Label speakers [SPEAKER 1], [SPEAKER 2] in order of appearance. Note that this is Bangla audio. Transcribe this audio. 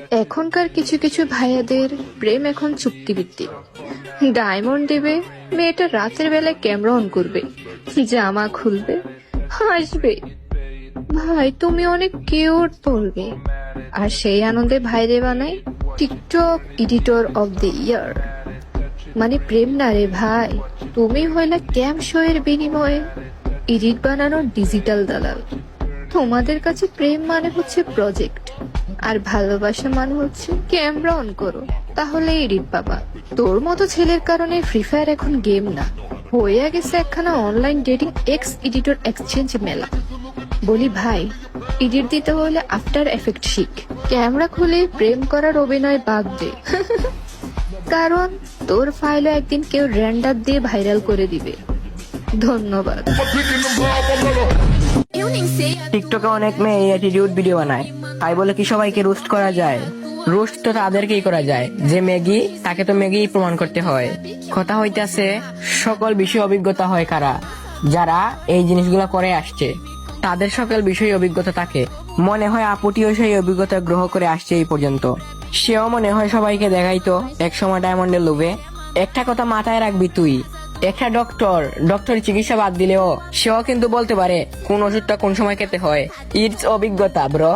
[SPEAKER 1] এখনকার কিছু কিছু ভাইয়াদের প্রেম এখন চুক্তিভিত্তিক। ডায়মন্ড দেবে, মেয়েটা রাতের বেলায় ক্যামেরা অন করবে, জামা খুলবে, হাসবে, ভাই তুমি অনেক কিউট বলবে, আর সেই আনন্দে ভাইরে বানাই TikTok editor of the year. মানে প্রেম না রে ভাই, তুমি হইলে ক্যাম শো এর বিনিময়ে এডিট বানানোর ডিজিটাল দালাল। তোমাদের কাছে প্রেম মানে হচ্ছে প্রজেক্ট, আর ভালোবাসা মানে হচ্ছে ক্যামেরা অন করো তাহলে এডিট পাবা। তোর মতো ছেলের কারণে ফ্রি ফায়ার এখন গেম না, হয়ে গেছে একখানা online dating x editor exchange মেলা। বলি ভাই, এডিট দিতে হলে আফটার এফেক্ট শিখ, ক্যামেরা খুলে প্রেম করার অভিনয় বাদ দে। কারণ তোর ফাইলও একদিন কেউ র্যান্ডার দিয়ে ভাইরাল করে দিবে। ধন্যবাদ।
[SPEAKER 2] টিকটকে অনেক মেয়ে অ্যাটিটিউড ভিডিও বানায়, তাই বলে কি সবাইকে রোস্ট করা যায়? রোস্ট তো তাদেরকেই করা যায় যে ম্যাগি, তাকে তো ম্যাগি প্রমাণ করতে হয়। কথা হইতাছে সকল বিষয় অভিজ্ঞতা হয় কারা, যারা এই জিনিসগুলো করে আসছে তাদের সকল বিষয়ে অভিজ্ঞতা থাকে। মনে হয় আপুটিও সেই অভিজ্ঞতা গ্রহণ করে আসছে এই পর্যন্ত। সেও মনে হয় সবাইকে দেখাইতো একসময় ডায়মন্ডের লোভে। একটা কথা মাথায় রাখবি তুই, একটা ডক্টর চিকিৎসা বাদ দিলেও সেও কিন্তু বলতে পারে কোন ওষুধটা কোন সময় খেতে হয়। ইটস অভিজ্ঞতা ব্রো।